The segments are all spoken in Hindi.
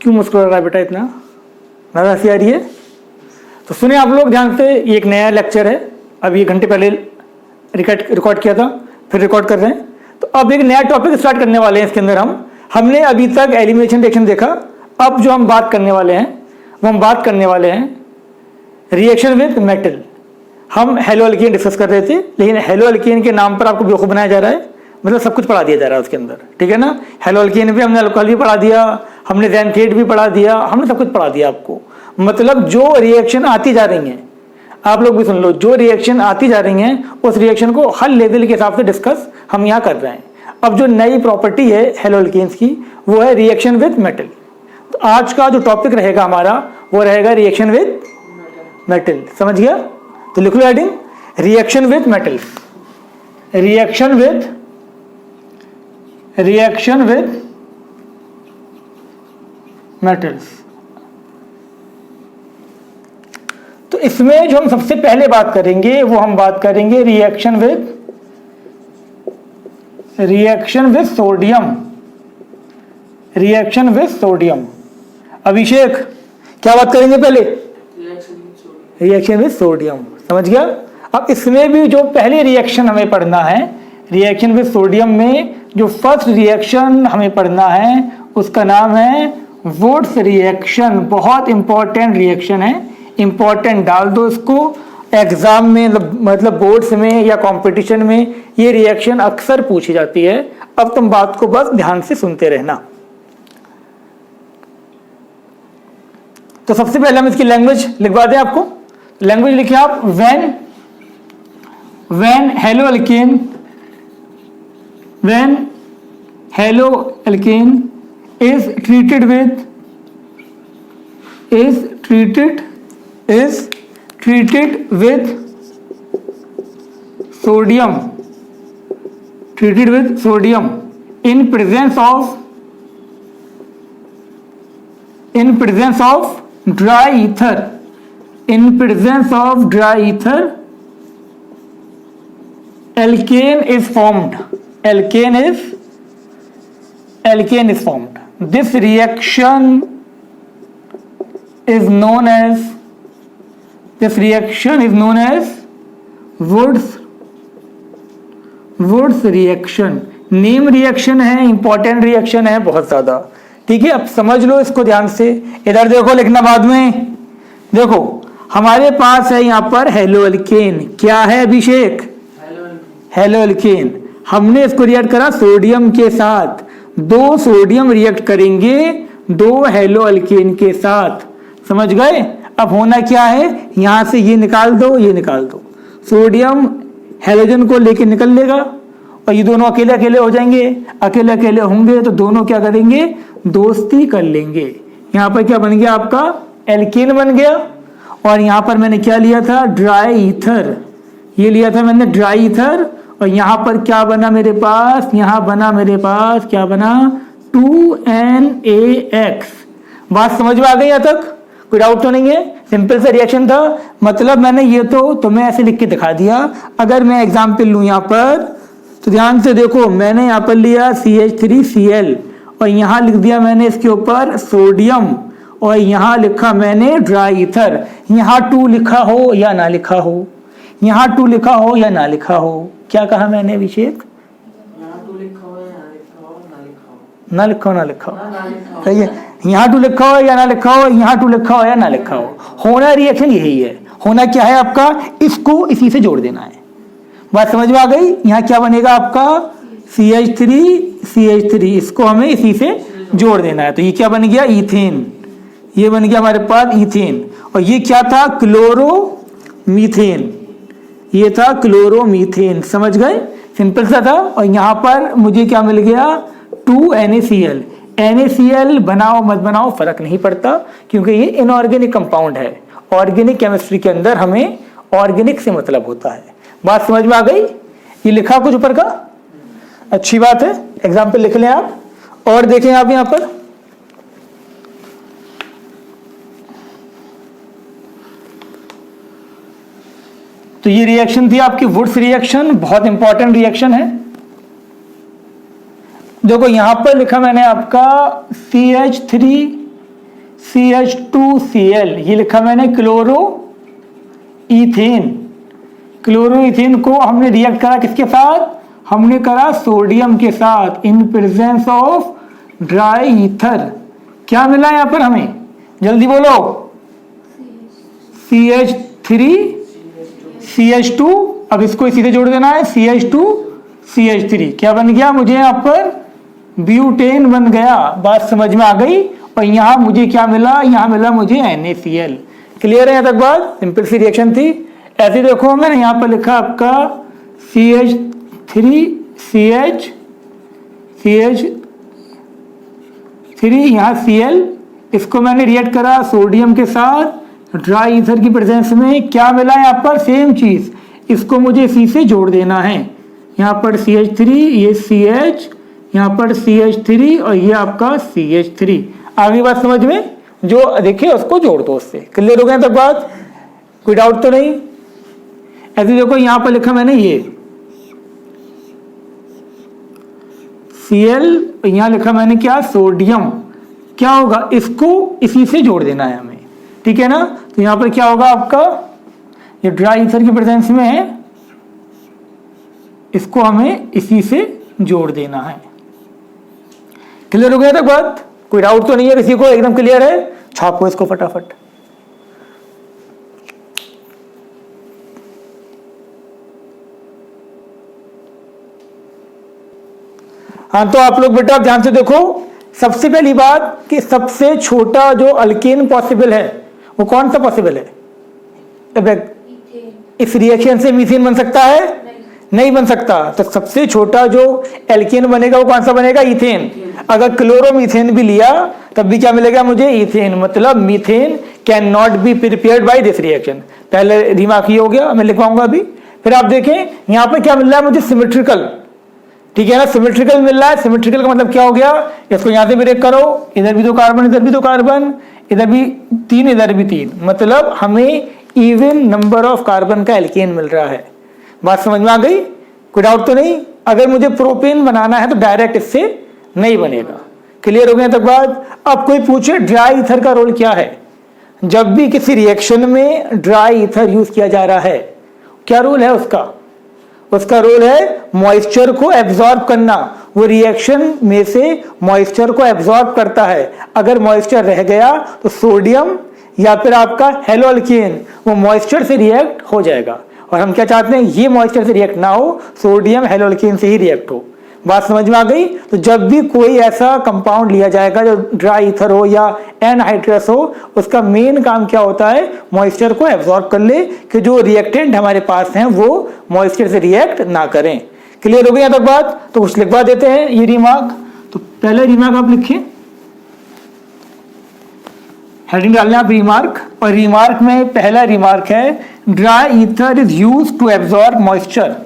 क्यों मुस्कुरा रहा है बेटा इतना? ज़्यादा हंसी आ रही है? तो सुने आप लोग ध्यान से, ये एक नया लेक्चर है, अभी 1 घंटे पहले रिकॉर्ड किया था, फिर रिकॉर्ड कर रहे हैं। तो अब एक नया टॉपिक स्टार्ट करने वाले हैं इसके अंदर। हमने अभी तक एलिमिनेशन रिएक्शन देखा, अब जो हम बात करने वाले हैं वो हम बात करने वाले हैं रिएक्शन विद मेटल। हम हेलो अल्केन डिस्कस कर रहे थे, लेकिन हेलो अल्केन के नाम पर आपको बेवकूफ़ बनाया जा रहा है, मतलब सब कुछ पढ़ा दिया जा रहा है उसके अंदर, ठीक है ना। हेलो अल्केन भी हमने अल्कोहल भी पढ़ा दिया, हमने ज़ैंथेट भी पढ़ा दिया, हमने सब कुछ पढ़ा दिया आपको। मतलब जो रिएक्शन आती जा रही हैं, आप लोग भी सुन लो, जो रिएक्शन आती जा रही हैं उस रिएक्शन को हर लेवल के हिसाब से डिस्कस हम यहाँ कर रहे हैं। अब जो नई प्रॉपर्टी है हेलो अल्केन्स की, वो है रिएक्शन विद मेटल। तो आज का जो टॉपिक रहेगा हमारा वो रहेगा रिएक्शन विद मेटल। समझ गया? तो लिख लो heading, reaction with metal. Reaction with metals. तो इसमें जो हम सबसे पहले बात करेंगे वो हम बात करेंगे reaction with sodium. Reaction with sodium. Abhishek क्या बात करेंगे पहले? Reaction with sodium. समझ गया? अब इसमें भी जो पहले रिएक्शन हमें पढ़ना है, रिएक्शन विद सोडियम में जो फर्स्ट रिएक्शन हमें पढ़ना है उसका नाम है वुड्स रिएक्शन। बहुत इंपॉर्टेंट रिएक्शन है, इंपॉर्टेंट डाल दो इसको एग्जाम में, मतलब बोर्ड्स में या कंपटीशन में ये रिएक्शन अक्सर पूछी जाती है। अब तुम बात को बस ध्यान से सुनते रहना। तो सबसे पहले हम इसकी लैंग्वेज लिखवा दें आपको। लैंग्वेज लिखिए आप, when hello alkane is treated with sodium in presence of dry ether, alkane is formed. This reaction is known as Wurtz reaction. Name reaction है, इंपॉर्टेंट रिएक्शन है बहुत ज्यादा, ठीक है। अब समझ लो इसको ध्यान से। इधर देखो, लिखना बाद में। देखो हमारे पास है यहाँ पर हेलो अल्केन। क्या है अभिषेक? Hello alkane. हमने इसको रिएक्ट करा सोडियम के साथ, 2 सोडियम रिएक्ट करेंगे 2 हेलो अल्केन के साथ। समझ गए? अब होना क्या है, यहां से ये निकाल दो, ये निकाल दो, सोडियम हेलोजन को लेके निकल लेगा और ये दोनों अकेले अकेले हो जाएंगे। अकेले अकेले होंगे तो दोनों क्या करेंगे, दोस्ती कर लेंगे। यहाँ पर क्या बन गया आपका, एल्केन बन गया। और यहाँ पर मैंने क्या लिया था, ड्राई ईथर, ये लिया था मैंने ड्राई ईथर। और यहाँ पर क्या बना मेरे पास, यहाँ बना मेरे पास क्या बना, 2NaX। बात समझ में आ गई यहाँ तक? कोई डाउट तो नहीं है? सिंपल सा रिएक्शन था। मतलब मैंने ये तो तुम्हें ऐसे लिख के दिखा दिया। अगर मैं एग्जाम्पल लूँ यहाँ पर तो ध्यान से देखो, मैंने यहाँ पर लिया CH3Cl और यहाँ लिख दिया मैंने इसके ऊपर सोडियम और यहाँ लिखा मैंने ड्राई ईथर। यहाँ 2 लिखा हो या ना लिखा हो, यहाँ 2 लिखा हो या ना लिखा हो, क्या कहा मैंने अभिषेक? ना लिखा हो। सही है, यहाँ 2 लिखा हो या ना लिखा हो, यहाँ 2 लिखा हो या ना लिखा हो। होना रिएक्शन यही है। होना क्या है आपका, इसको इसी से जोड़ देना है। बात समझ में आ गई? यहाँ क्या बनेगा आपका, CH3, इसको हमें इसी से जोड़ देना है। तो ये क्या बन गया, ईथेन। ये बन गया हमारे पास ईथेन। और ये क्या था, क्लोरोमीथेन। ये था क्लोरोमीथेन। समझ गए? सिंपल सा था। और यहाँ पर मुझे क्या मिल गया, 2NaCl। NaCl बनाओ मत बनाओ फर्क नहीं पड़ता, क्योंकि ये इनऑर्गेनिक कंपाउंड है। ऑर्गेनिक केमिस्ट्री के अंदर हमें ऑर्गेनिक से मतलब होता है। बात समझ में आ गई? ये लिखा कुछ ऊपर का, अच्छी बात है। एग्जाम्पल लिख लें आप। और देखें आप यहाँ पर, तो ये रिएक्शन थी आपकी वुड्स रिएक्शन, बहुत इंपॉर्टेंट रिएक्शन है। देखो यहां पर लिखा मैंने आपका CH3 CH2Cl, ये लिखा मैंने क्लोरो इथेन। क्लोरो इथेन को हमने रिएक्ट करा किसके साथ? हमने करा सोडियम के साथ इन प्रेजेंस ऑफ ड्राई ईथर। क्या मिला यहां पर हमें? जल्दी बोलो। CH3 CH2, अब इसको इसी से जोड़ देना है, CH2 CH3 क्या बन गया मुझे यहां पर? ब्यूटेन बन गया। बात समझ में आ गई? और यहां मुझे क्या मिला? यहां मिला मुझे NaCl। क्लियर है यहां तक बात? सिंपल सी रिएक्शन थी। ऐसे देखो मैंने यहां पर लिखा आपका CH3 यहाँ Cl, इसको मैंने रिएक्ट करा सोडियम के साथ ड्राई ईथर की प्रेजेंस में। क्या मिला यहाँ पर? सेम चीज, इसको मुझे इसी से जोड़ देना है। यहाँ पर CH3, ये CH, यहाँ पर CH3 और ये आपका CH3। आगे बात समझ में? जो देखे उसको जोड़ दो उससे। क्लियर हो गया तक बात? कोई डाउट तो नहीं? ऐसे देखो यहाँ पर लिखा मैंने ये Cl, यहाँ लिखा मैंने क्या? सोडियम। क्या होगा? इसको इसी से जोड़ देना है हमें, ठीक है ना? तो यहाँ पर क्या होगा आपका? ये ड्राई ईथर की प्रेजेंस में है, इसको हमें इसी से जोड़ देना है। क्लियर हो गया तक बात? कोई डाउट तो नहीं है किसी को? एकदम क्लियर है? छापो इसको फटाफट। हाँ, तो आप लोग बेटा आप ध्यान से देखो। सबसे पहली बात कि सबसे छोटा जो अल्केन पॉसिबल है वो कौन सा पॉसिबल है? इस रिएक्शन से मीथेन बन सकता है? नहीं बन सकता। तो सबसे छोटा जो एल्केन बनेगा वो कौन सा बनेगा? इथेन। अगर क्लोरोमीथेन भी लिया तब भी क्या मिलेगा मुझे? इथेन। मतलब methane can not be prepared by this reaction. पहले रिमार्क ये हो गया, मैं लिखवाऊंगा अभी। फिर आप देखें यहां पर क्या मिल रहा है मुझे? सिमेट्रिकल, ठीक है ना? सिमेट्रिकल मिल रहा है। सिमेट्रिकल का मतलब क्या हो गया? इसको यहां से ब्रेक करो, इधर भी 2 कार्बन, इधर भी 2 कार्बन, इधर भी 3, इधर भी 3, मतलब हमें इवन नंबर ऑफ कार्बन का एल्केन मिल रहा है। बात समझ में आ गई? कोई डाउट तो नहीं? अगर मुझे प्रोपेन बनाना है तो डायरेक्ट इससे नहीं बनेगा। क्लियर हो गया तक बात? अब कोई पूछे ड्राई ईथर का रोल क्या है? जब भी किसी रिएक्शन में ड्राई ईथर यूज किया जा रहा है, क्या रोल है उसका? उसका रोल है मॉइस्चर को एब्जॉर्ब करना। वो रिएक्शन में से मॉइस्चर को एब्जॉर्ब करता है। अगर मॉइस्चर रह गया तो सोडियम या फिर आपका हेलोअल्केन वो मॉइस्चर से रिएक्ट हो जाएगा। और हम क्या चाहते हैं? ये मॉइस्चर से रिएक्ट ना हो, सोडियम हेलोअल्केन से ही रिएक्ट हो। बात समझ में आ गई? तो जब भी कोई ऐसा कंपाउंड लिया जाएगा जो ड्राई ईथर हो या एनहाइड्रस हो, उसका मेन काम क्या होता है? मॉइस्चर को एब्जॉर्ब कर ले कि जो रिएक्टेंट हमारे पास हैं वो मॉइस्चर से रिएक्ट ना करें। क्लियर हो गई यहाँ तक बात? तो कुछ लिखवा देते हैं ये रिमार्क। तो पहले रिमार्क आप लिखिए, हेडिंग डालने आप रिमार्क, और रिमार्क में पहला रिमार्क है dry ether is used to absorb moisture.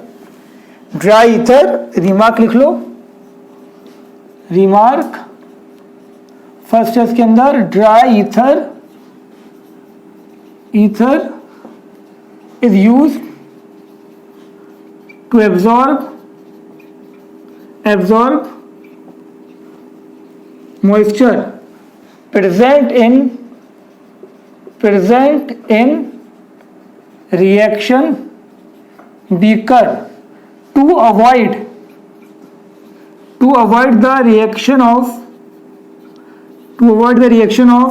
Dry ether, remark लिख लो। रिमार्क फर्स्ट है इसके अंदर, dry ether is used to absorb moisture present in reaction beaker to avoid the reaction of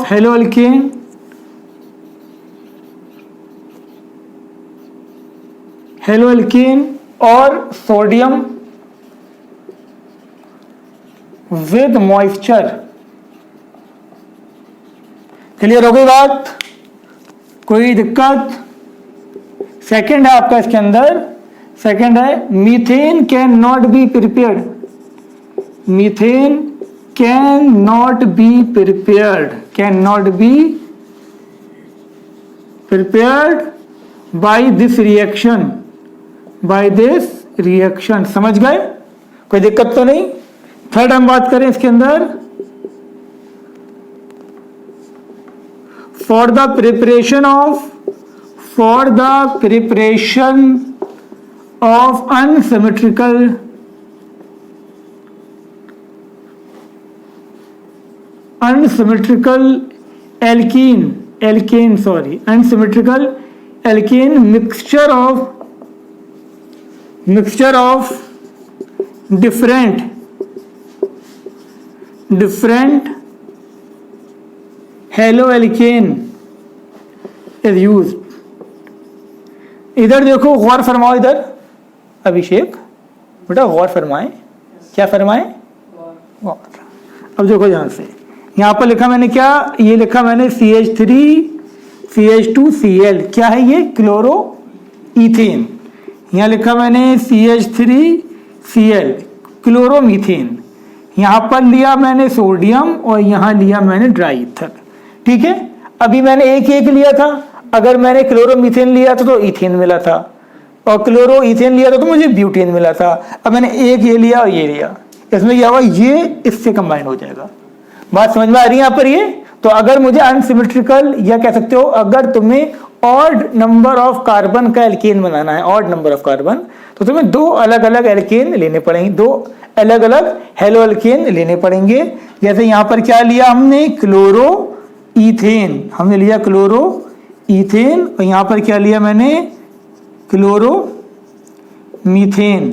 haloalkane or sodium with moisture। Clear हो गई बात? कोई दिक्कत? सेकंड है आपका इसके अंदर, सेकंड है methane can not be prepared. Methane can not be prepared by this reaction. समझ गए? कोई दिक्कत तो नहीं? थर्ड हम बात करें इसके अंदर, for the preparation of unsymmetrical alkane sorry unsymmetrical alkane mixture of different halo alkane is use. इधर देखो, गौर फरमाओ इधर अभिषेक बेटा, गौर फरमाए। क्या फरमाए? गौर। अब देखो ध्यान से, यहां पर लिखा मैंने क्या, ये लिखा मैंने CH3CH2Cl। क्या है ये? Chloro ethane. यहां लिखा मैंने CH3Cl क्लोरोमीथेन। यहां पर लिया मैंने सोडियम और यहां लिया मैंने ड्राई ईथर। ठीक है, अभी मैंने एक लिया था। अगर मैंने क्लोरोमीथेन लिया था तो इथेन मिला था, और क्लोरो इथेन लिया था तो मुझे ब्यूटेन मिला था। अब मैंने एक ये लिया और ये लिया, इसमें क्या हुआ, ये इससे कंबाइन हो जाएगा। बात समझ में आ रही है यहाँ पर ये? तो अगर मुझे अनसिमेट्रिकल, या कह सकते हो अगर तुम्हें ऑड नंबर ऑफ कार्बन का एल्केन बनाना है, ऑड नंबर ऑफ कार्बन, तो तुम्हें दो अलग अलग एल्केन लेने पड़ेंगे, दो अलग अलग हेलो एल्केन लेने पड़ेंगे। जैसे यहाँ पर क्या लिया हमने, क्लोरो इथेन, हमने लिया क्लोरो इथेन, और यहाँ पर क्या लिया मैंने, क्लोरो मीथेन।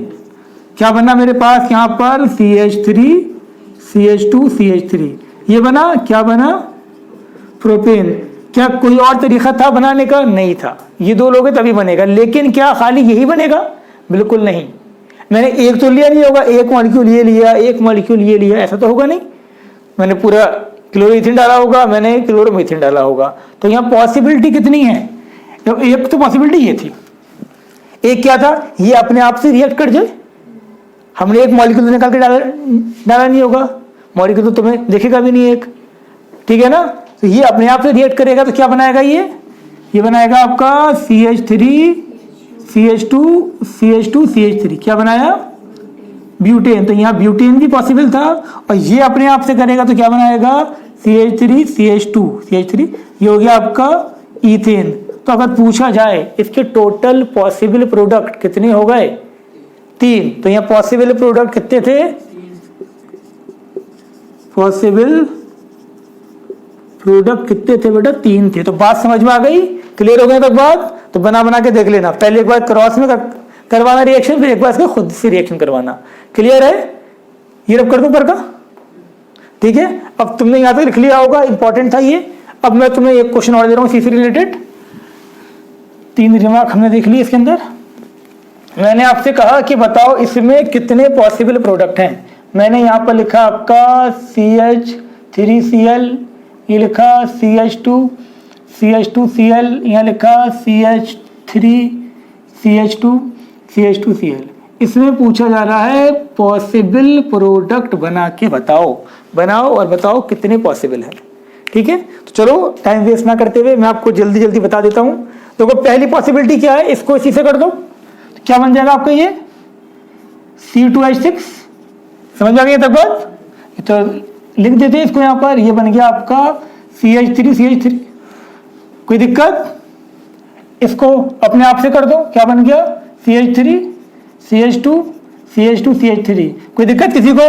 क्या बना मेरे पास यहाँ पर, CH3CH2CH3, ये बना। क्या बना? प्रोपेन। क्या कोई और तरीका था बनाने का? नहीं था। ये दो लोगे तभी बनेगा, लेकिन क्या खाली यही बनेगा? बिल्कुल नहीं। मैंने एक तो लिया नहीं होगा, एक मॉलिक्यूल ये लिया, एक मॉलिक्यूल ये लिया, ऐसा तो होगा नहीं। मैंने पूरा क्लोरोइथेन डाला होगा, मैंने क्लोरोमीथेन डाला होगा। तो यहाँ पॉसिबिलिटी कितनी है? तो एक तो पॉसिबिलिटी ये थी, एक क्या था, ये अपने आप से रिएक्ट कर जाए। हमने एक मॉलिक्यूल निकाल के डाला नहीं होगा, मॉलिक्यूल तो तुम्हें दिखेगा भी नहीं एक, ठीक है ना। तो ये अपने आप से रिएक्ट करेगा, तो क्या बनाएगा ये बनाएगा आपका CH3CH2CH3। क्या बनाया? ब्यूटेन। तो यहाँ ब्यूटेन भी पॉसिबल था, और ये अपने आप से करेगा तो क्या बनाएगा, CH3 ये हो गया आपका इथेन। तो अगर पूछा जाए इसके टोटल पॉसिबल प्रोडक्ट कितने हो गए, 3। तो यहाँ पॉसिबल प्रोडक्ट कितने थे, पॉसिबल प्रोडक्ट कितने थे बेटा, 3 थे। तो बात समझ में आ गई, क्लियर हो गया तक बात? तो बना के देख लेना, पहले एक बार क्रॉस में करवाना रिएक्शन, फिर एक बार इसका खुद से रिएक्शन करवाना। क्लियर है? ये रब कर दूं पर का, ठीक है। अब तुमने यहां तक लिख लिया होगा, इंपॉर्टेंट था ये। अब मैं तुम्हें एक क्वेश्चन और दे रहा हूं सी से रिलेटेड। 3 रिमार्क हमने देख ली इसके अंदर। मैंने आपसे कहा कि बताओ इसमें कितने पॉसिबल प्रोडक्ट हैं। मैंने यहाँ पर लिखा आपका CH3Cl, ये लिखा CH2CH2Cl, यहाँ लिखा CH3CH2CH2Cl। इसमें पूछा जा रहा है पॉसिबल प्रोडक्ट बना के बनाओ और बताओ कितने पॉसिबल है। ठीक है, तो चलो टाइम वेस्ट ना करते हुए मैं आपको जल्दी जल्दी बता देता हूं। तो पहली पॉसिबिलिटी क्या है, इसको इसी से कर दो, तो क्या बन जाएगा आपका ये C2H6। समझ आ गई तक बात? तो लिख देते हैं इसको, यहां पर ये बन गया आपका CH3CH3। कोई दिक्कत? इसको अपने आप से कर दो, क्या बन गया CH3CH2CH2CH3। कोई दिक्कत किसी को?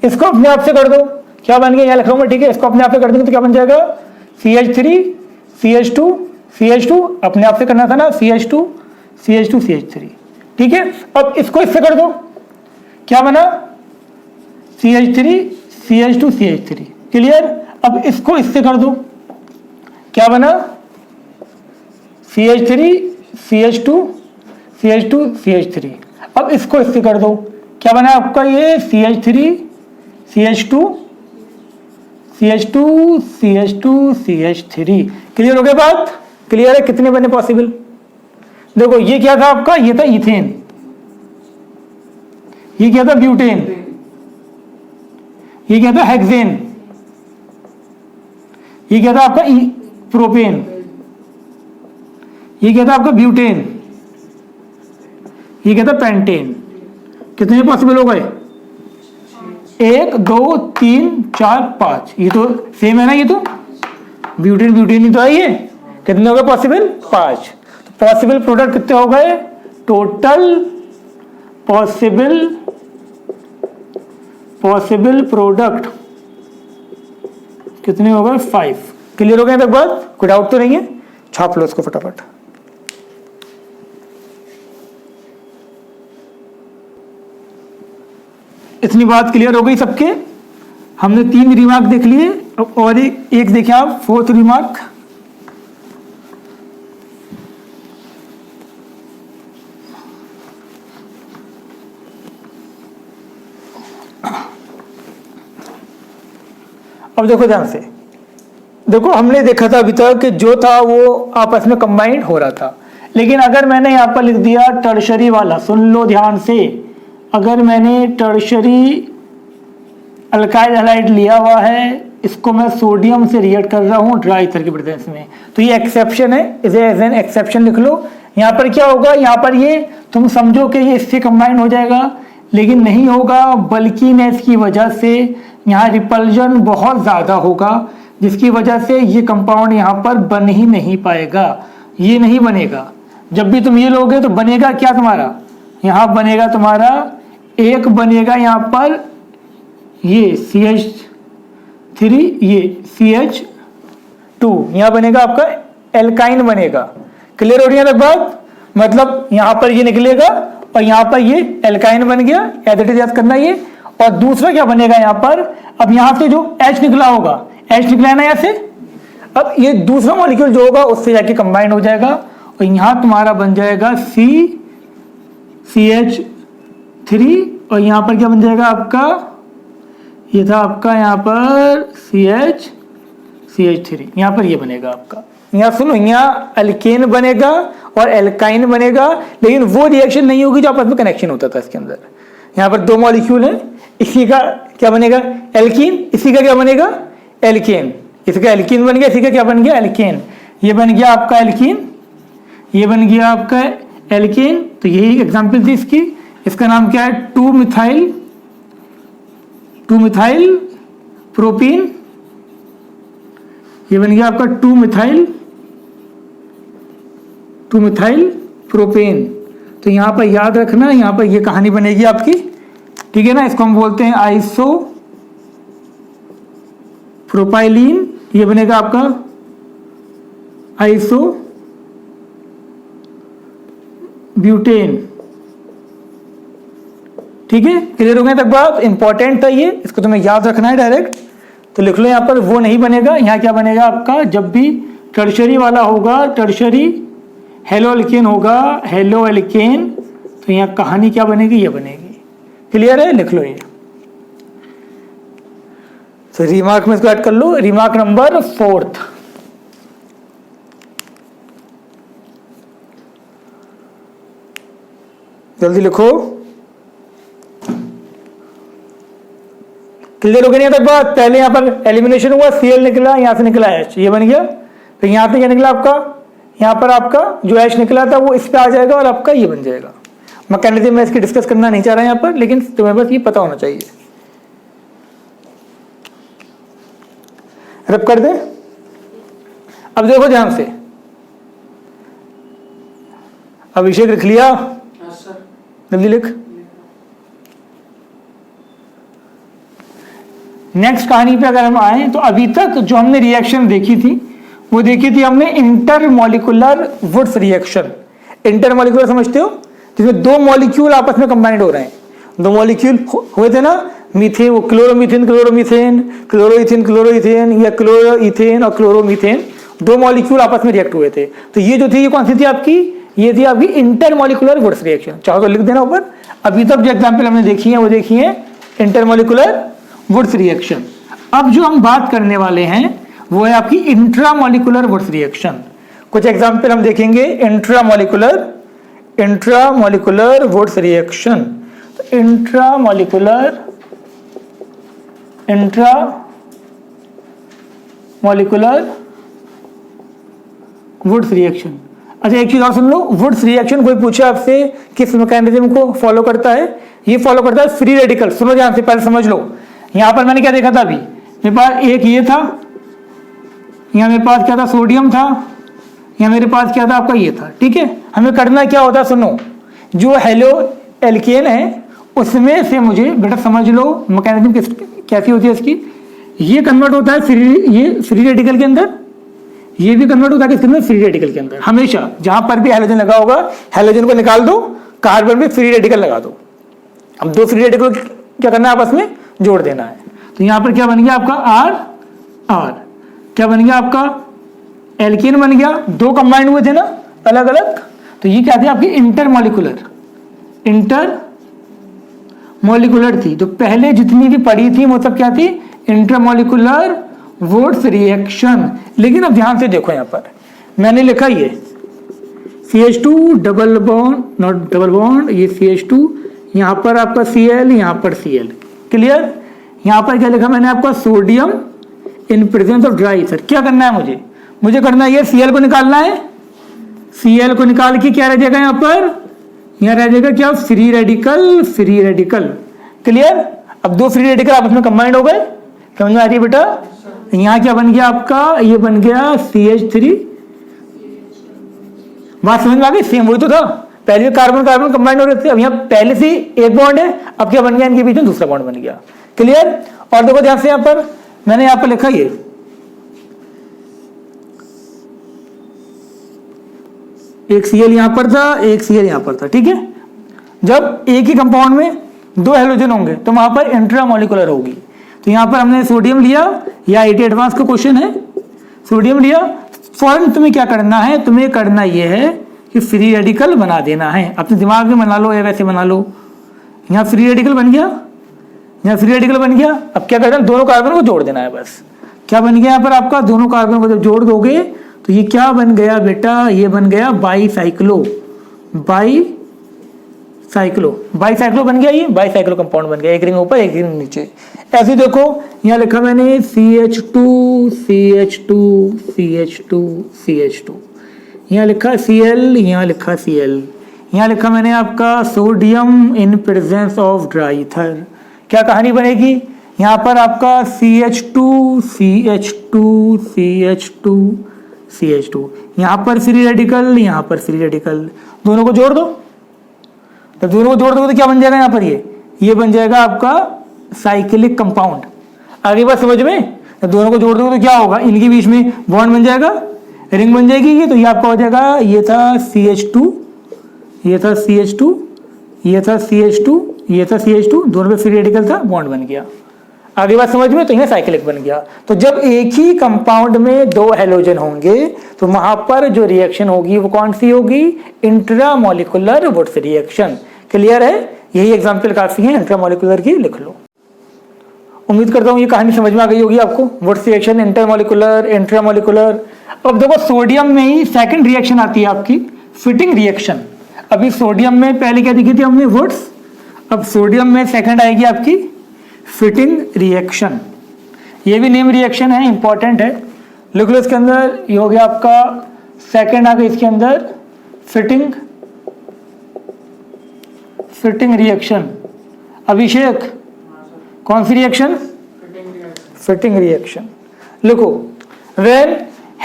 इसको अपने आप से कर दो, क्या बन गया, यहाँ लिख रहा हूं मैं, ठीक है। इसको अपने आप से कर देंगे तो क्या बन जाएगा CH3CH2 अपने आप से करना था ना, CH2CH3। ठीक है, अब इसको इससे कर दो, क्या बना CH3CH2CH3। क्लियर? अब इसको इससे कर दो, क्या बना CH3CH2CH2CH3। अब इसको इससे कर दो, क्या बना आपका ये CH3CH2CH2CH3। क्लियर हो गया बात? क्लियर है? कितने बने पॉसिबल? देखो ये क्या था आपका, ये था इथेन, ये क्या था ब्यूटेन, ये क्या था हेक्सेन, ये क्या था आपका प्रोपेन, ये क्या था आपका ब्यूटेन, ये क्या था पेंटेन। कितने पॉसिबल हो गए? 1 2 3 4 5। ये तो सेम है ना, ये तो ब्यूटेन ही तो है ये। कितने हो गए पॉसिबल? 5। तो पॉसिबल प्रोडक्ट कितने हो गए? टोटल पॉसिबल प्रोडक्ट कितने हो गए? 5। क्लियर हो गया तक बात? कोई डाउट तो नहीं है? छाप लो इसको फटाफट। इतनी बात क्लियर हो गई सबके? हमने 3 रिमार्क देख लिए और एक देखिए आप 4th रिमार्क। अब देखो ध्यान से, देखो हमने देखा था अभी तक कि जो था वो आपस में कंबाइंड हो रहा था, लेकिन अगर मैंने यहां पर लिख दिया टर्शरी वाला, सुन लो ध्यान से, अगर मैंने टर्शरी अल्काइल हैलाइड लिया हुआ है, इसको मैं सोडियम से रिएक्ट कर रहा हूं ड्राई ईथर की प्रेजेंस में, तो ये एक्सेप्शन है, इसे एज एन एक्सेप्शन लिख लो। यहां पर क्या होगा, यहां पर ये तुम समझो कि ये इससे कंबाइन हो जाएगा, लेकिन नहीं होगा, बल्कीनेस की वजह से यहाँ रिपल्जन बहुत ज़्यादा होगा, जिसकी वजह से ये कंपाउंड यहाँ पर बन ही नहीं पाएगा, ये नहीं बनेगा। जब भी तुम ये लोगे तो बनेगा क्या तुम्हारा, यहाँ बनेगा तुम्हारा एक बनेगा यहाँ पर ये CH3, ये CH2, यहाँ बनेगा आपका एल्काइन बनेगा। क्लियर हो रही है तक बात? मतलब यहाँ पर ये निकलेगा और यहाँ पर ये एल्काइन बन गया, एज इट इज याद करना ये। और दूसरा क्या बनेगा यहाँ पर, अब यहाँ से जो H निकला होगा, H निकला है ना यहाँ से, अब ये दूसरा मॉलिक्यूल जो होगा उससे जाके कंबाइन हो जाएगा और यहाँ तुम्हारा बन जाएगा CH3 और यहाँ पर क्या बन जाएगा आपका, ये था आपका यहाँ पर CH3, यहाँ पर ये बनेगा आपका, यहाँ सुनो, यहाँ अल्केन बनेगा और एल्काइन बनेगा, लेकिन वो रिएक्शन नहीं होगी जो आपस में कनेक्शन होता था इसके अंदर। यहाँ पर 2 मॉलिक्यूल हैं, इसी का क्या बनेगा एल्कीन, इसी का क्या बनेगा एल्केन, इसका एल्कीन बन गया, इसी का क्या बन गया एल्केन, ये बन गया आपका एल्कीन, ये बन गया आपका एल्केन। तो यही एग्जांपल थी इसकी, इसका नाम क्या है 2 मिथाइल प्रोपीन, ये बन गया आपका 2 मिथाइल प्रोपेन। तो यहां पर याद रखना, यहां पर ये कहानी बनेगी आपकी, ठीक है ना। इसको हम बोलते हैं आइसो प्रोपाइलीन, ये बनेगा आपका आइसो ब्यूटेन, ठीक है। क्लियर हो गया तक बात? इंपॉर्टेंट था ये, इसको तुम्हें याद रखना है डायरेक्ट, तो लिख लो यहां पर वो नहीं बनेगा। यहां क्या बनेगा आपका, जब भी टर्शरी वाला होगा, टर्शरी हेलो एल्केन होगा, हेलो एल्केन, तो यहां कहानी क्या बनेगी, ये बनेगी। क्लियर है, लिख लो ये। तो रिमार्क में इसको ऐड कर लो, रिमार्क नंबर 4th, जल्दी लिखो। क्लियर हो गया नहीं तक बात? पहले यहां पर एलिमिनेशन हुआ, Cl निकला, यहां से निकला H, ये बन गया। फिर यहां से क्या निकला आपका, यहां पर आपका जो H निकला था वो इस पे आ जाएगा और आपका ये बन जाएगा। मैकेनिज्म में इसकी डिस्कस करना नहीं चाह रहा यहां पर, लेकिन तुम्हें बस ये पता होना चाहिए। रब कर दे। अब देखो ध्यान से, अभिषेक लिख लिया, जल्दी लिख। नेक्स्ट कहानी पे अगर हम आए तो अभी तक जो हमने रिएक्शन देखी थी वो देखी थी हमने इंटरमॉलिक्यूलर वुड्स रिएक्शन। इंटरमॉलिक्यूलर समझते हो, जिसमें 2 मॉलिक्यूल आपस में कंबाइंड हो रहे हैं। 2 मॉलिक्यूल हुए थे ना, मीथेन, वो क्लोरोमीथेन क्लोरोमीथेन, क्लोरोइथेन क्लोरोइथेन, या क्लोरोइथेन और क्लोरोमीथेन, 2 मॉलिक्यूल आपस में रिएक्ट हुए थे। तो ये जो थी, ये कौन सी थी आपकी, ये थी आपकी इंटरमॉलिक्यूलर वुड्स रिएक्शन। चाहो तो लिख देना ऊपर। अभी तक जो एग्जाम्पल हमने देखी है वो देखी है इंटरमॉलिक्यूलर वुड्स रिएक्शन। अब जो हम बात करने वाले हैं वो है आपकी इंट्रामॉलिक्यूलर वुड्स रिएक्शन। कुछ एग्जाम्पल हम देखेंगे इंट्रामॉलिक्यूलर वुड्स रिएक्शन। तो इंट्रामॉलिक्यूलर वुड्स रिएक्शन। अच्छा एक चीज और सुन लो, वुड्स रिएक्शन कोई पूछे आपसे किस मैकेनिज्म को फॉलो करता है, ये फॉलो करता है फ्री रेडिकल। सुनो ध्यान से, पहले समझ लो। यहां पर मैंने क्या देखा था, अभी मेरे पास एक ये था, यहां मेरे पास क्या था, सोडियम था, यहां मेरे पास क्या था आपका, ये था, ठीक है। हमें करना क्या होता है, सुनो, जो हेलो एल्केन है उसमें से मुझे बेटा समझ लो मैकेनिज्म कैसी होती है इसकी। ये कन्वर्ट होता है ये फ्री रेडिकल के अंदर, ये भी कन्वर्ट होता है किसके अंदर, फ्री रेडिकल के अंदर। हमेशा जहां पर भी हैलोजन लगा होगा, हैलोजन को निकाल दो, कार्बन में फ्री रेडिकल लगा दो। अब दो फ्री रेडिकल क्या करना है, आपस में जोड़ देना है। तो यहां पर क्या बन गया आपका आर आर, क्या बन गया आपका एल्केन बन गया, दो कंबाइंड हुए थे ना अलग अलग, तो ये क्या थी आपकी इंटरमॉलिकुलर थी। तो पहले जितनी भी पढ़ी थी वो सब क्या थी, इंटरमॉलिकुलर वुड्स रिएक्शन। लेकिन अब ध्यान से देखो, यहां पर मैंने लिखा ये CH2 double bond, not double bond, ये CH2, यहां पर आपका Cl, यहां पर Cl, क्लियर। यहां पर क्या लिखा मैंने आपका, sodium in presence of dry ether. क्या करना है मुझे करना है ये Cl को निकालना है। Cl को निकाल के क्या रह जाएगा यहां पर, यहां रह जाएगा क्या, फ्री रेडिकल, क्लियर। अब दो फ्री रेडिकल आपस में कंबाइंड हो गए, समझ में आ रही है बेटा। यहां क्या बन गया आपका, ये बन गया CH3, बात समझ में आ गई। सेम वही तो था, पहले कार्बन कार्बन कंबाइंड हो रहे थे, अब यहाँ पहले से एक बॉन्ड है, अब क्या बन गया, इनके बीच में दूसरा बॉन्ड बन गया, क्लियर। और देखो ध्यान से, यहां पर मैंने यहां पर लिखा ये एक Cl यहां पर था, एक Cl यहां पर था, ठीक है। जब एक ही कंपाउंड में दो हैलोजन होंगे तो वहां पर इंट्रामोलिकुलर होगी। तो यहां पर हमने सोडियम लिया, या 80 एडवांस का क्वेश्चन है, सोडियम लिया, फौरन तुम्हें क्या करना है, तुम्हें करना यह है कि फ्री रेडिकल बना देना है। अपने दिमाग में बना लो या वैसे बना लो। यहाँ फ्री रेडिकल बन गया, यहाँ फ्री रेडिकल बन गया। अब क्या करना है, दोनों कार्बन को जोड़ देना है बस। क्या बन गया यहाँ पर आपका, दोनों कार्बन को जब जोड़ दोगे तो ये क्या बन गया बेटा, ये बन गया बाईसाइक्लो बन गया, ये बाईसाइक्लो कंपाउंड बन गया, एक रिंग ऊपर एक रिंग नीचे। ऐसे देखो, यहाँ लिखा मैंने CH2, यहाँ लिखा Cl, यहाँ लिखा Cl, यहाँ लिखा मैंने आपका sodium in presence of dry ether. क्या कहानी बनेगी, यहाँ पर आपका CH2, यहाँ पर फ्री रेडिकल, यहाँ पर फ्री रेडिकल, दोनों को जोड़ दो। तो दोनों को जोड़ दोगे तो क्या बन जाएगा यहाँ पर, ये बन जाएगा आपका साइक्लिक कंपाउंड। आगे बात समझ में, तो दोनों को जोड़ दोगे तो क्या होगा, इनके बीच में बॉन्ड बन जाएगा, रिंग बन जाएगी। ये तो ये आपका हो जाएगा, ये था CH2, ये था CH2, ये था CH2, ये था CH2, दोनों पे फ्री रेडिकल था, बॉन्ड बन गया। आगे बात समझ में, तो यह साइक्लिक बन गया। तो जब एक ही कंपाउंड में दो हैलोजन होंगे तो वहां पर जो रिएक्शन होगी वो कौन सी होगी, इंट्रामोलिकुलर वुड्स रिएक्शन, क्लियर है। यही एग्जांपल काफी है, इंट्रामोलिकुलर की लिख लो। उम्मीद करता हूं ये कहानी समझ में आ गई होगी आपको, वुड्स रिएक्शन, इंटरमोलिकुलर, इंट्रामोलिकुलर। अब देखो सोडियम में ही सेकंड रिएक्शन आती है आपकी, फिटिंग रिएक्शन। अभी सोडियम में पहले क्या दिखी थी हमने, वुड्स, अब सोडियम में सेकंड आएगी आपकी फिटिंग रिएक्शन। ये भी नेम रिएक्शन है, इंपॉर्टेंट है, लिख लो इसके अंदर। ये हो गया आपका सेकंड, आ गया इसके अंदर फिटिंग रिएक्शन। अभिषेक, कौन सी रिएक्शन, फिटिंग रिएक्शन। लिखो, व्हेन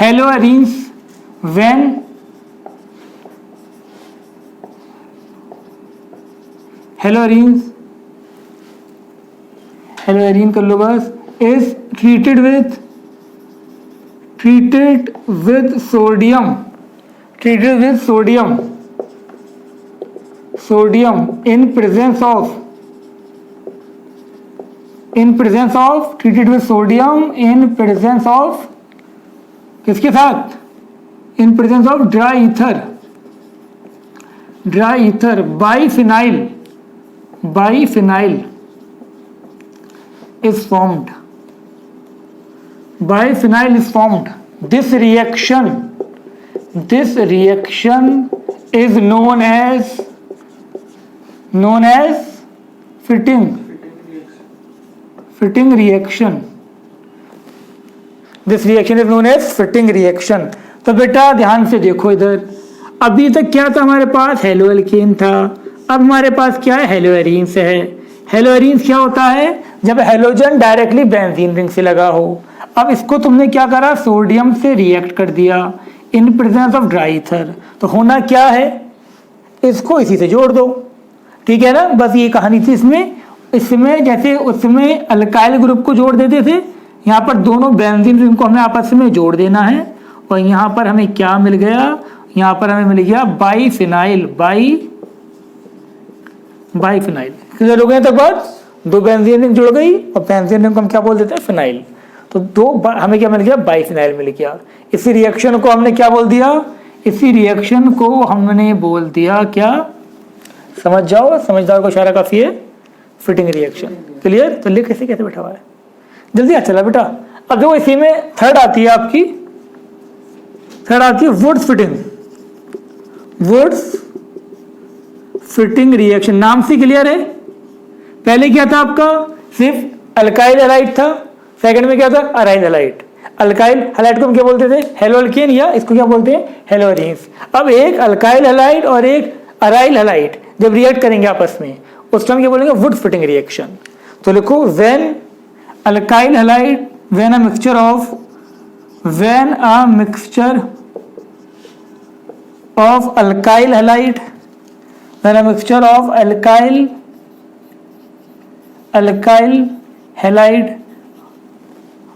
हेलोअरीन्स, हेलोअरीन कर लो बस, is treated with sodium in presence of किसके साथ, in presence of dry ether, biphenyl is formed. This reaction is known as fitting reaction. This reaction is known as fitting reaction. तो बेटा ध्यान से देखो इधर, अभी तक क्या था हमारे पास, हेलोएल्केन था, अब हमारे पास क्या है, हेलोएरीन्स है। हेलोएरीन्स क्या होता है, जब हेलोजन डायरेक्टली बेंजीन रिंग से लगा हो। अब इसको तुमने क्या करा, सोडियम से रिएक्ट कर दिया इन प्रेजेंस ऑफ ड्राई ईथर, तो होना क्या है, इसको इसी से जोड़ दो, ठीक है ना। बस ये कहानी थी इसमें जैसे उसमें अल्काइल ग्रुप को जोड़ देते थे, यहाँ पर दोनों बेंजीन रिंग को हमें आपस में जोड़ देना है और यहाँ पर हमें क्या मिल गया, यहाँ पर हमें मिल गया बाईफिनाइल। बाईफिनाइल क्लियर हो गया तक बात। दो बेंजीन रिंग जुड़ गई और बेंजीन रिंग को हम क्या बोल देते हैं, फिनाइल। तो हमें क्या मिल गया, बाईफिनाइल मिल गया। इसी रिएक्शन को हमने क्या बोल दिया, इसी रिएक्शन को हमने बोल दिया क्या, समझ जाओ, समझदार को इशारा काफी है, फिटिंग रिएक्शन। क्लियर। तो लिख कैसे कैसे बैठा हुआ है, जल्दी आ चला बेटा। अब देखो इसी में थर्ड आती है आपकी, थर्ड आती है Wurtz Fittig. Wurtz Fittig reaction नाम से क्लियर है। पहले क्या था आपका, सिर्फ अल्काइल हैलाइड था, सेकंड में क्या था, अराइल हैलाइड। अल्काइल हैलाइड को हम क्या बोलते थे, हेलोअल्केन, या इसको क्या बोलते हैं, हेलोअरीन्स। अब एक अल्काइल हैलाइड और एक अराइल हैलाइड जब रिएक्ट करेंगे आपस में, उस टाइम क्या बोलेंगे, वुड फिटिंग रिएक्शन। तो लिखो when alkyl halide, when a mixture of alkyl halide, when a mixture of alkyl halide.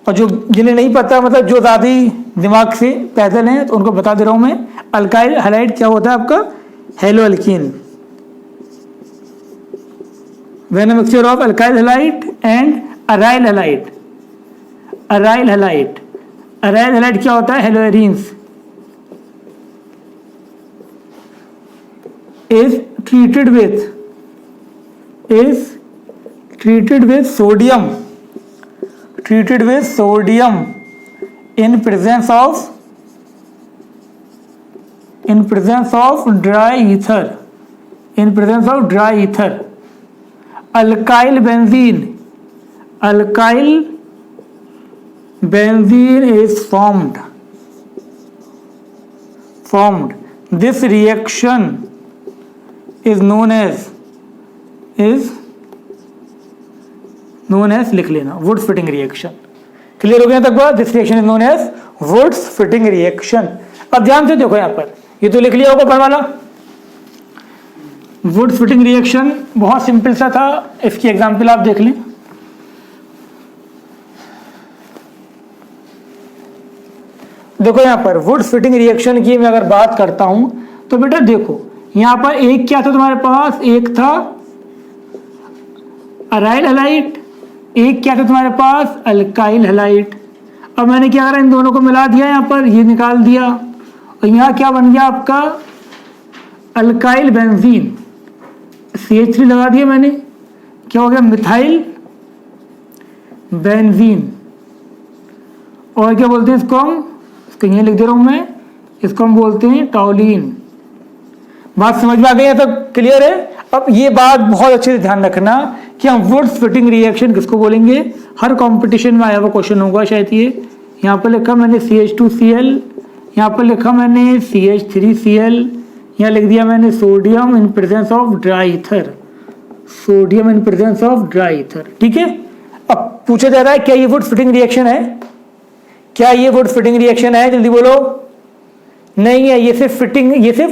और जो जिन्हें नहीं पता, मतलब जो ज़्यादा दिमाग से पैदल हैं, तो उनको बता दे रहा हूं मैं, अल्काइल हैलाइड क्या होता है आपका, haloalkene. When a mixture of alkyl halide and aryl halide, aryl halide क्या होता है, haloarenes, is treated with sodium in presence of dry ether, alkyl benzene is formed. This reaction is known as लिख लेना, वुड्स फिटिंग रिएक्शन। क्लियर हो गया तक बात। This reaction is known as Wurtz Fittig reaction. अब ध्यान से देखो, यहाँ पर ये तो लिख लिया होगा पर वाला, वुड्स फिटिंग रिएक्शन बहुत सिंपल सा था। इसकी एग्जांपल आप देख लें। देखो यहाँ पर वुड्स फिटिंग रिएक्शन की मैं अगर बात करता हूं तो बेटा देखो, यहाँ पर एक क्या था तुम्हारे पास, एक था अराइल हैलाइड, एक क्या था तुम्हारे पास, अल्काइल हैलाइड। अब मैंने क्या करा, इन दोनों को मिला दिया, यहाँ पर ये निकाल दिया और यहाँ क्या बन गया आपका, अल्काइल बेंजीन, CH3 लगा दिया मैंने, क्या हो गया, मिथाइल बेंजीन। और क्या बोलते हैं इसको हम, इसको यहाँ लिख दे रहा हूँ मैं, इसको हम बोलते हैं टॉलिन। बात समझ में आ गई है, तब क्लियर है। अब ये बात बहुत अच्छे से ध्यान रखना कि हम वुड्स फिटिंग रिएक्शन किसको बोलेंगे। हर कंपटीशन में आया हुआ क्वेश्चन होगा शायद ये। यहाँ पर लिखा मैंने CH2Cl, यहाँ पर लिखा मैंने CH3Cl, यहाँ लिख दिया मैंने sodium in presence of dry ether, sodium in presence of dry ether. ठीक है। अब पूछा जा रहा है क्या ये वुड्स फिटिंग रिएक्शन है, क्या ये वुड्स फिटिंग रिएक्शन है, जल्दी बोलो। नहीं है, ये सिर्फ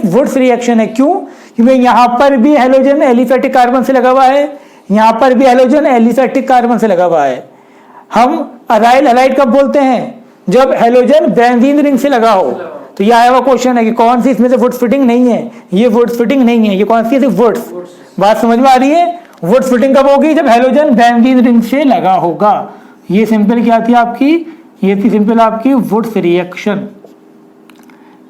वुड्स रिएक्शन है। क्यों? क्योंकि यहाँ पर भी हेलोजन एलिफैटिक कार्बन से लगा हुआ है, यहाँ पर भी हेलोजन एलिफैटिक कार्बन से लगा हुआ है। हम अराइल हैलाइड कब बोलते हैं, जब हेलोजन बेंजीन रिंग से लगा हो। तो ये आया हुआ क्वेश्चन है कि कौन सी इसमें से वुड्स फिटिंग नहीं है, ये वुड्स फिटिंग नहीं है, ये कौन सी है, सिर्फ वुड्स। बात समझ में आ रही है। वुड्स फिटिंग कब होगी, जब हेलोजन बेंजीन रिंग से लगा होगा। ये सिंपल क्या थी आपकी, ये थी सिंपल आपकी वुड्स रिएक्शन।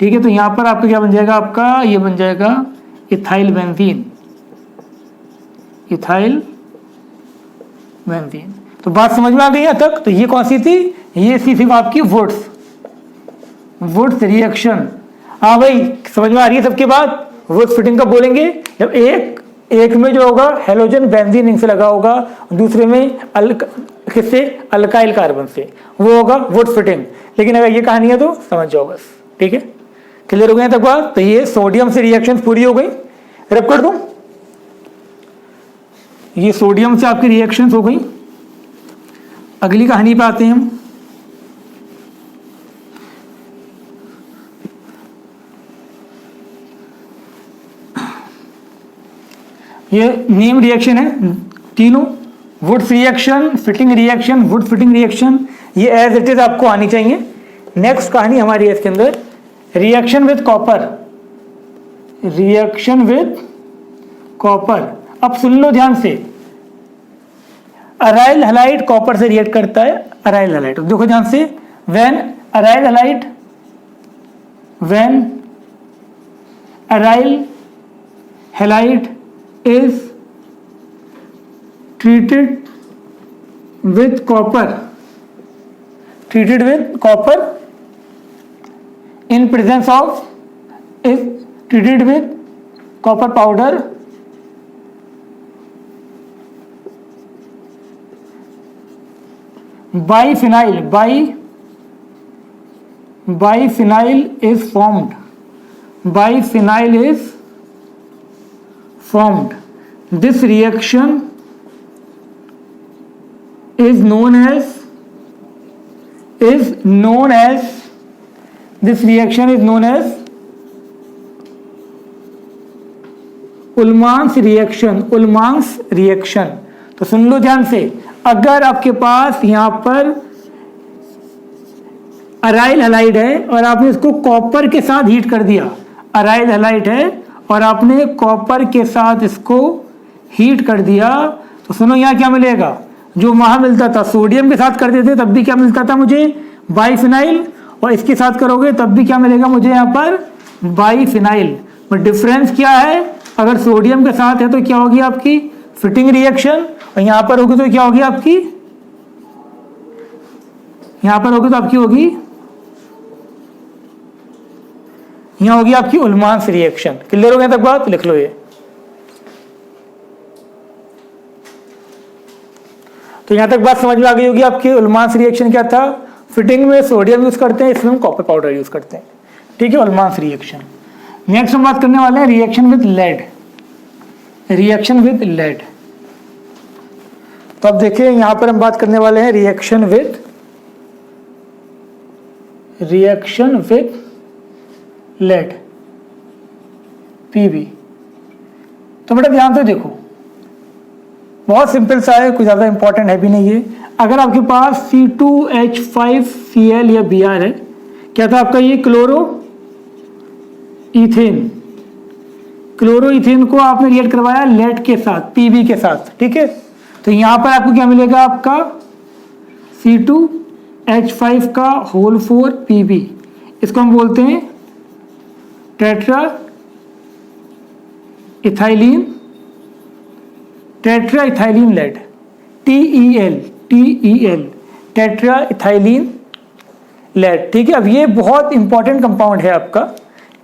ठीक है। तो यहाँ पर आपका क्या बन जाएगा, आपका ये बन जाएगा इथाइल बेंजीन, इथाइल बेंजीन। तो बात समझ में आ गई यहाँ तक। तो ये कौन सी थी, ये थी आपकी वुड्स रिएक्शन। हाँ भाई समझ में आ रही है सबके बात। वुड्स फिटिंग कब बोलेंगे, जब एक में जो होगा हेलोजन बेंजीन रिंग से लगा होगा, दूसरे में किससे, अल्काइल कार्बन से, वो होगा वुड्स फिटिंग। लेकिन अगर ये कहानी है तो समझ जाओ बस। ठीक है, क्लियर हो गए तक बात। तो ये सोडियम से रिएक्शन पूरी हो गई। रब कर दूं, ये सोडियम से आपकी रिएक्शंस हो गई। अगली कहानी पे आते हैं हम। ये नेम रिएक्शन है तीनों, Wurtz reaction, fitting reaction, would fitting reaction. ये एज इट इज आपको आनी चाहिए। नेक्स्ट कहानी हमारी है इसके अंदर, reaction with copper. Reaction with copper, अब सुन लो ध्यान से। अराइल हैलाइड कॉपर से रिएक्ट करता है, अराइल हैलाइड। देखो ध्यान से, when aryl halide, when aryl halide is treated with copper, treated with copper in presence of, is treated with copper powder biphenyl, biphenyl is formed, biphenyl is formed. This reaction is known as, this reaction is known as Ullmann's reaction, Ullmann's reaction. तो सुन लो ध्यान से, अगर आपके पास यहां पर अराइल हैलाइड है और आपने इसको कॉपर के साथ हीट कर दिया, अराइल हैलाइड है और आपने कॉपर के साथ इसको हीट कर दिया, तो सुनो यहां क्या मिलेगा, जो वहां मिलता था सोडियम के साथ करते थे तब भी क्या मिलता था मुझे, बाइफिनाइल, और इसके साथ करोगे तब भी क्या मिलेगा मुझे यहाँ पर, बाइफिनाइल। बट डिफरेंस क्या है, अगर सोडियम के साथ है तो क्या होगी आपकी फिटिंग रिएक्शन, और यहां पर होगी तो क्या होगी आपकी, यहां पर होगी तो आपकी होगी, यहां होगी आपकी उल्मांस रिएक्शन। क्लियर हो गया तक बात, लिख लो ये। तो यहां तक बात समझ में आ गई होगी आपकी। उल्मांस रिएक्शन क्या था, फिटिंग में सोडियम यूज करते हैं, इसमें हम कॉपर पाउडर यूज करते हैं। ठीक है, उल्मांस रिएक्शन। नेक्स्ट हम बात करने वाले हैं reaction with lead, reaction with lead. तो अब देखिए यहां पर हम बात करने वाले हैं रिएक्शन विद लेड, पीबी। तो बेटा ध्यान से देखो, बहुत सिंपल सा है, कुछ ज़्यादा इंपॉर्टेंट है भी नहीं है। अगर आपके पास C2H5Cl या Br है, क्या था आपका ये क्लोरो इथेन, क्लोरो इथेन को आपने रिएक्ट करवाया लेड के साथ, पीबी के साथ। ठीक है, तो यहां पर आपको क्या मिलेगा, आपका C2H5 का होल 4 Pb, इसको हम बोलते हैं tetra ethylene, tetra ethylene lead, TEL, tetra ethylene lead. ठीक है, अब ये बहुत इंपॉर्टेंट कंपाउंड है आपका,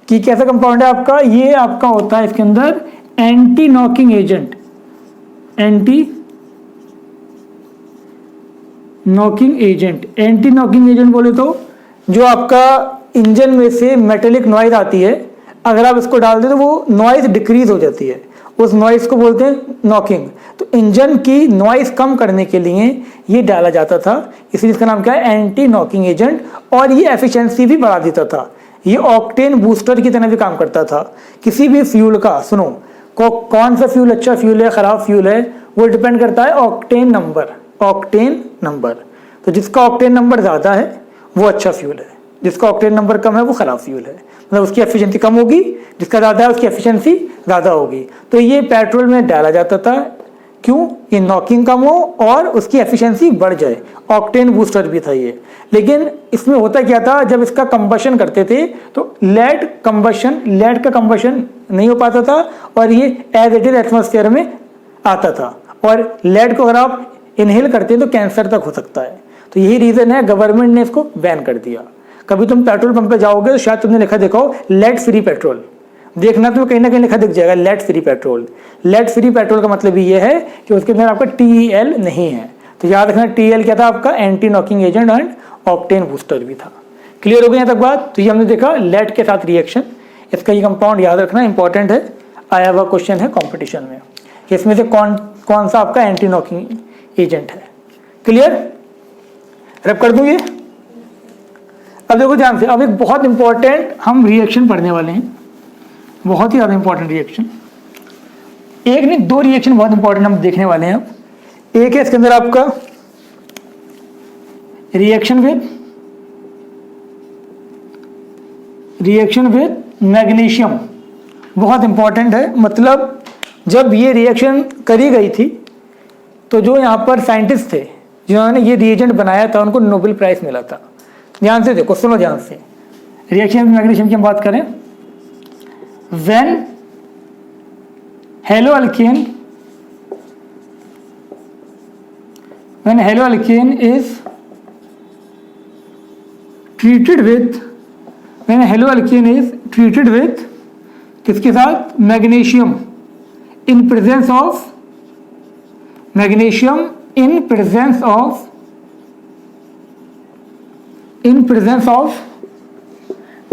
कि कैसा कंपाउंड है आपका, ये आपका होता है इसके अंदर anti knocking agent, anti knocking agent. Anti knocking agent बोले तो जो आपका इंजन में से मेटेलिक नॉइज आती है, अगर आप इसको डाल दें तो वो नॉइज डिक्रीज हो जाती है, उस नॉइज को बोलते हैं नॉकिंग। तो इंजन की नॉइज कम करने के लिए ये डाला जाता था, इसलिए इसका नाम क्या है, एंटी नॉकिंग एजेंट। और ये एफिशिएंसी भी बढ़ा देता था, ये ऑक्टेन बूस्टर की तरह भी काम करता था। किसी भी फ्यूल का सुनो, कौन सा फ्यूल अच्छा फ्यूल है खराब फ्यूल है, वो डिपेंड करता है ऑक्टेन नंबर, ऑक्टेन नंबर। तो जिसका ऑक्टेन नंबर ज़्यादा है वो अच्छा फ्यूल है, जिसका ऑक्टेन नंबर कम है वो खराब फ्यूल है, मतलब उसकी एफिशिएंसी कम होगी, जिसका ज़्यादा है उसकी एफिशिएंसी ज़्यादा होगी। तो ये पेट्रोल में डाला जाता था, क्यों, ये नॉकिंग कम हो और उसकी एफिशिएंसी बढ़ जाए, ऑक्टेन बूस्टर भी था ये। लेकिन इसमें होता क्या था, जब इसका कंबशन करते थे तो लेड का कंबशन नहीं हो पाता था और ये एज इट इज एटमॉस्फेयर में आता था, और लेड को अगर आप इनहेल करते हैं तो कैंसर तक हो सकता है। तो यही रीज़न है गवर्नमेंट ने इसको बैन कर दिया। कभी तुम पेट्रोल पंप पे जाओगे तो शायद तुमने लिखा देखा हो लेड फ्री पेट्रोल, देखना तुम्हें कहीं ना कहीं लिखा दिख जाएगा lead free petrol. Lead free petrol का मतलब ये है कि उसके अंदर आपका TEL नहीं है। तो याद रखना TEL क्या था आपका, anti knocking agent and octane booster भी था। क्लियर हो गई यहाँ तक बात। तो ये हमने देखा लेड के साथ रिएक्शन, इसका ये कंपाउंड याद रखना इंपॉर्टेंट है, आया हुआ क्वेश्चन है कॉम्पिटिशन में कि इसमें से कौन सा आपका एंटी नॉकिंग एजेंट है। क्लियर, रब कर दूं ये। अब देखो ध्यान से, अब एक बहुत इंपॉर्टेंट हम रिएक्शन पढ़ने वाले हैं, बहुत ही ज़्यादा इंपॉर्टेंट रिएक्शन, एक नहीं दो रिएक्शन बहुत इंपॉर्टेंट हम देखने वाले हैं। अब एक है इसके अंदर आपका रिएक्शन विद मैग्नीशियम, बहुत इंपॉर्टेंट है। मतलब जब ये रिएक्शन करी गई थी तो जो यहाँ पर साइंटिस्ट थे जिन्होंने ये रिएजेंट बनाया था उनको नोबेल प्राइज मिला था। ध्यान से देखो, सुनो ध्यान से। रिएक्शन विद मैग्नीशियम की हम बात करें, when haloalkane is treated with किसके साथ? Magnesium, in presence of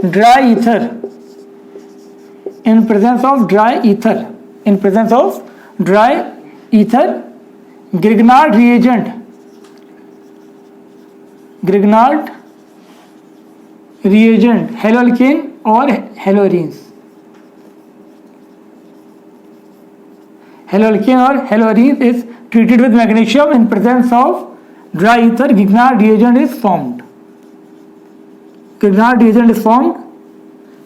dry ether, Grignard reagent, haloalkane और haloarenes, is treated with magnesium in presence of dry ether, Grignard reagent is formed.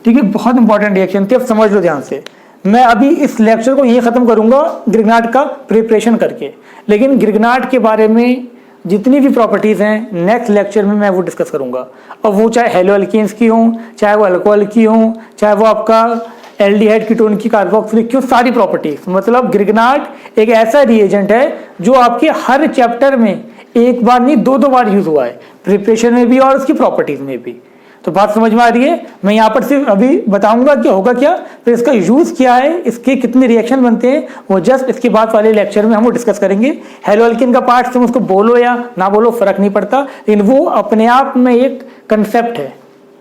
ठीक है, बहुत इंपॉर्टेंट रिएक्शन थी, अब समझ लो ध्यान से। मैं अभी इस लेक्चर को यही खत्म करूंगा ग्रिग्नार्ड का प्रिपरेशन करके, लेकिन ग्रिग्नार्ड के बारे में जितनी भी प्रॉपर्टीज हैं नेक्स्ट लेक्चर में मैं वो डिस्कस करूंगा। अब वो चाहे हेलोअल्केन्स की हो, चाहे वो अल्कोहल की हो, चाहे वो आपका एल्डिहाइड कीटोन की, कार्बोक्सिलिक की हो, सारी प्रॉपर्टीज। मतलब ग्रिग्नार्ड एक ऐसा रिएजेंट है जो आपके हर चैप्टर में एक बार नहीं 2-2 बार यूज हुआ है, प्रिपरेशन में भी और उसकी प्रॉपर्टीज में भी। तो बात समझ में आ रही है? मैं यहाँ पर सिर्फ अभी बताऊंगा कि होगा क्या, फिर इसका यूज क्या है, इसके कितने रिएक्शन बनते हैं, वो जस्ट इसके बाद वाले लेक्चर में हम वो डिस्कस करेंगे। हेलोअल्केन का पार्ट तुम उसको बोलो या ना बोलो फर्क नहीं पड़ता, लेकिन वो अपने आप में एक कंसेप्ट है,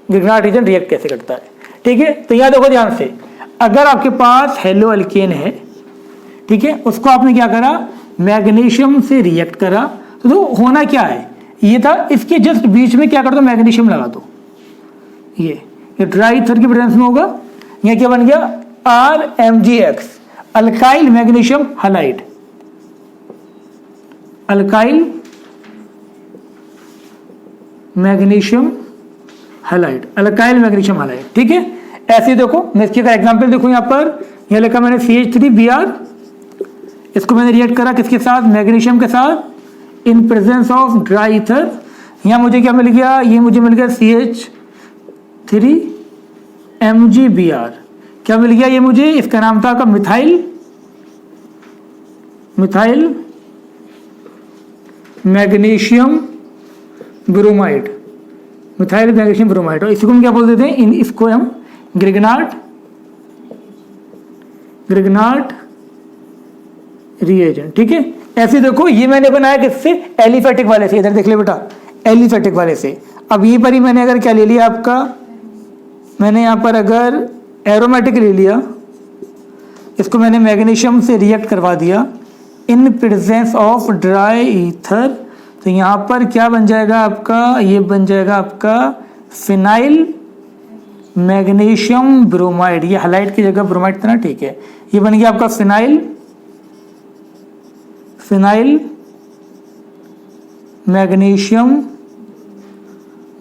ग्रिग्नार्ड रीजन रिएक्ट कैसे करता है। ठीक है, तो यहाँ देखो ध्यान से, अगर आपके पास हेलोअल्केन है, ठीक है, उसको आपने क्या करा, मैग्नीशियम से रिएक्ट करा, तो होना क्या है, ये था, इसके जस्ट बीच में क्या कर दो, मैग्नीशियम लगा दो। ये ड्राई ईथर की प्रेजेंस में होगा, यह क्या बन गया, RMgX, alkyl magnesium halide, alkyl magnesium halide. ठीक है, ऐसे देखो, मैं इसके एग्जांपल देखो, यहां पर यह लिखा मैंने CH3Br, इसको मैंने रिएक्ट करा किसके साथ, मैग्नीशियम के साथ, इन प्रेजेंस ऑफ ड्राई ईथर। यहां मुझे क्या मिल गया, ये मुझे मिल गया CH3MgBr। क्या मिल गया ये मुझे, इसका नाम था आपका मिथाइल मैग्नीशियम ब्रोमाइड, और इसी को हम क्या बोल देते हैं, इसको हम ग्रिग्नार्ड रिएजेंट। ठीक है, ऐसे देखो, ये मैंने बनाया किससे, एलिफेटिक वाले से, इधर देख ले बेटा, एलिफेटिक वाले से। अब ये पर ही मैंने अगर क्या ले लिया आपका, मैंने यहाँ पर अगर एरोमेटिक ले लिया, इसको मैंने मैग्नीशियम से रिएक्ट करवा दिया इन प्रेजेंस ऑफ ड्राई ईथर, तो यहाँ पर क्या बन जाएगा आपका, ये बन जाएगा आपका फिनाइल मैग्नीशियम ब्रोमाइड। ये हैलाइड की जगह ब्रोमाइड था ना, ठीक है, ये बन गया आपका फिनाइल मैग्नीशियम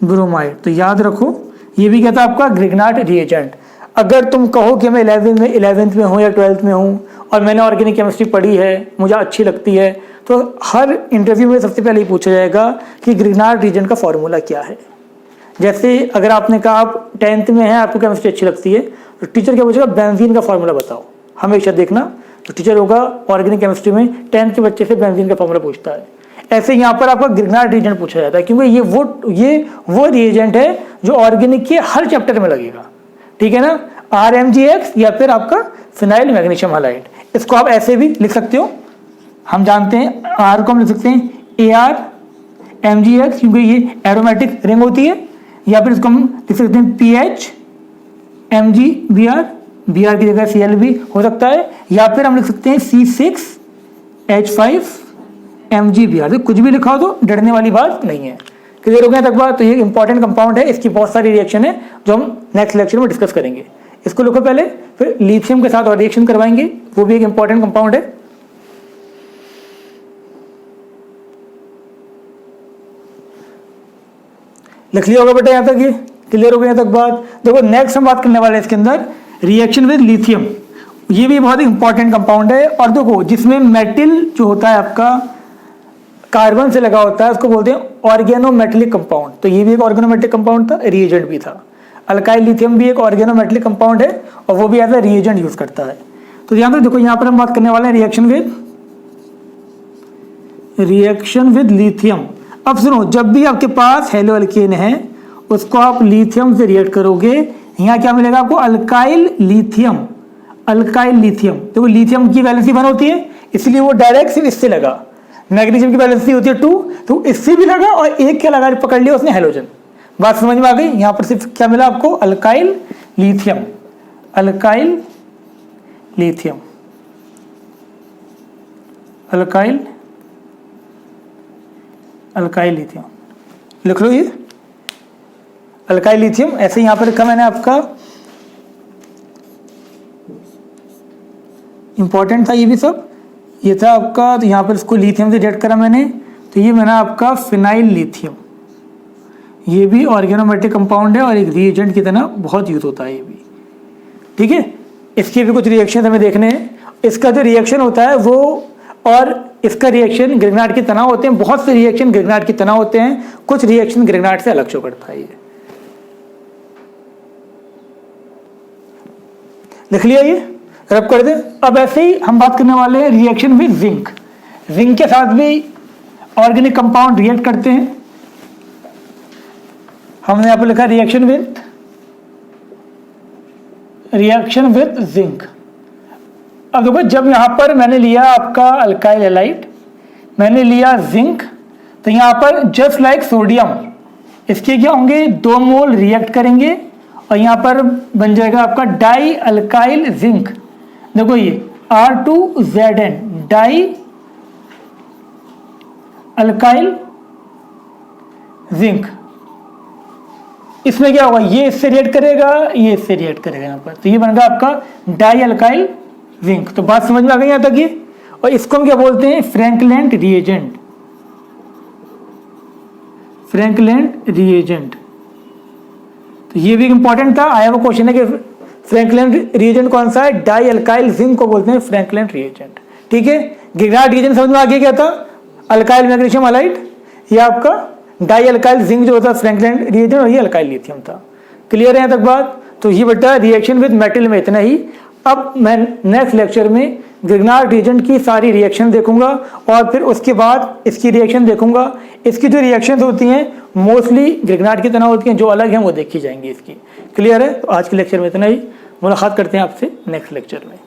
ब्रोमाइड। तो याद रखो, ये भी क्या था आपका, ग्रिग्नार्ड रिएजेंट। अगर तुम कहो कि मैं 11th में हूँ या 12th में हूँ और मैंने ऑर्गेनिक केमिस्ट्री पढ़ी है, मुझे अच्छी लगती है, तो हर इंटरव्यू में सबसे पहले ही पूछा जाएगा कि ग्रिग्नार्ड रिएजेंट का फॉर्मूला क्या है। जैसे अगर आपने कहा आप 10th में हैं, आपको केमिस्ट्री अच्छी लगती है, तो टीचर क्या पूछेगा, बेंजीन का फॉर्मूला बताओ, हमेशा देखना। तो टीचर होगा ऑर्गेनिक केमिस्ट्री में 10th के बच्चे से बेंजीन का फॉर्मूला पूछता है। ऐसे यहाँ पर आपका ग्रिग्नार्ड रिएजेंट पूछा जाता है, क्योंकि ये वो रिएजेंट है जो ऑर्गेनिक के हर चैप्टर में लगेगा। ठीक है ना, RMgX या फिर आपका फिनाइल मैग्नीशियम हैलाइड। इसको आप ऐसे भी लिख सकते हो, हम जानते हैं R को हम लिख सकते हैं ARMgX, क्योंकि ये एरोमेटिक रिंग होती है, या फिर इसको हम लिख सकते हैं PHMgBr, Br की जगह Cl भी हो सकता है, या फिर हम लिख सकते हैं C6H5MgBr। तो कुछ भी लिखा हो तो डरने वाली बात नहीं है। क्लियर हो गया तक बात? तो ये इंपॉर्टेंट कंपाउंड है, इसकी बहुत सारी रिएक्शन है जो हम नेक्स्ट लेक्चर में डिस्कस करेंगे। इसको लिखो पहले, फिर लिथियम के साथ और रिएक्शन करवाएंगे, वो भी एक इंपॉर्टेंट कंपाउंड है। लिख लिया होगा बेटा यहाँ तक, ये क्लियर हो गया यहाँ तक बात। देखो नेक्स्ट हम बात करने वाले हैं इसके अंदर रिएक्शन विद लिथियम। ये भी बहुत इंपॉर्टेंट कंपाउंड है, और देखो जिसमें मेटल जो होता है आपका कार्बन से लगा होता है उसको बोलते हैं ऑर्गेनोमेटेलिक कंपाउंड। तो ये भी एक ऑर्गेनोमेटेलिक कंपाउंड था, रिएजेंट भी था। अल्काइल लिथियम भी एक ऑर्गेनोमेटेलिक कंपाउंड है और वो भी एज ए रिएजेंट यूज करता है। तो यहाँ पर देखो यहाँ पर हम बात करने वाले हैं रिएक्शन विद लिथियम। अब सुनो, जब भी आपके पास हेलो अल्केन है उसको आप लिथियम से रिएक्ट करोगे, यहाँ क्या मिलेगा आपको? Alkyl lithium. अल्काइल लिथियम, देखो लिथियम की वैलेंसी 1 होती है इसलिए वो डायरेक्ट सिर्फ इससे लगा। मैग्नीशियम की वैलेंसी होती है 2, तो इससे भी लगा और एक क्या लगा, पकड़ लिया उसने, हेलोजन। बात समझ में आ गई? यहाँ पर सिर्फ क्या मिला आपको? Alkyl lithium. Alkyl lithium, alkyl alkyl lithium लिख लो, ये अल्काइल लिथियम ऐसे यहाँ पर लिखा मैंने आपका, इंपॉर्टेंट था ये भी सब। ये था आपका, तो यहाँ पर इसको लिथियम से रिएक्ट करा मैंने, तो ये मैंने आपका फिनाइल लिथियम। ये भी ऑर्गेनोमेटेलिक कंपाउंड है और एक रिएजेंट की तरह बहुत यूज होता है ये भी, ठीक है। इसके भी कुछ रिएक्शन हमें देखने हैं। इसका जो रिएक्शन होता है वो और इसका रिएक्शन ग्रिग्नार्ड की तरह होते हैं। बहुत से रिएक्शन ग्रिग्नार्ड की तरह होते हैं, कुछ रिएक्शन ग्रिग्नार्ड से अलग शो करता है। ये लिख लिया, ये रब कर दे। अब ऐसे ही हम बात करने वाले हैं रिएक्शन विद जिंक। जिंक के साथ भी ऑर्गेनिक कंपाउंड रिएक्ट करते हैं। हमने यहाँ पर लिखा रिएक्शन विद जिंक। अब देखो, जब यहाँ पर मैंने लिया आपका अल्काइल हैलाइड, मैंने लिया जिंक, तो यहाँ पर जस्ट लाइक सोडियम इसके क्या होंगे? 2 मोल रिएक्ट करेंगे और यहाँ पर बन जाएगा आपका डाई अल्काइल जिंक। देखो ये R2Zn, डाई अल्काइल जिंक। इसमें क्या होगा? ये इससे रिएक्ट करेगा, ये इससे रिएक्ट करेगा यहाँ पर, तो ये बन गया आपका डाई अल्काइल जिंक। तो बात समझ में आ गई यहाँ तक ये। और इसको हम क्या बोलते हैं? Frankland reagent. फ्रैंकलैंड रिएजेंट, तो ये भी इंपॉर्टेंट था, आया वो क्वेश्चन है कि फ्रैंकलैंड रिएजेंट कौन सा है? डाई अल्काइल जिंक को बोलते हैं फ्रैंकलैंड रिएजेंट, ठीक है। ग्रिग्नार्ड रिएजेंट समझ में आ गया क्या था? अल्काइल मैग्नीशियम हैलाइड, ये आपका डाई अल्काइल जिंक जो होता है फ्रैंकलैंड रिएजेंट, और ये अल्काइल लिथियम था। क्लियर है यहाँ तक बात? तो ये बेटा रिएक्शन विद मेटल में इतना ही। अब मैं नेक्स्ट लेक्चर में ग्रिग्नार्ड रिएजेंट की सारी रिएक्शन देखूंगा और फिर उसके बाद इसकी रिएक्शन देखूंगा। इसकी जो रिएक्शंस होती हैं मोस्टली ग्रिग्नार्ड की तरह होती हैं, जो अलग हैं वो देखी जाएंगी इसकी। क्लियर है? तो आज के लेक्चर में इतना ही। मुलाकात करते हैं आपसे नेक्स्ट लेक्चर में।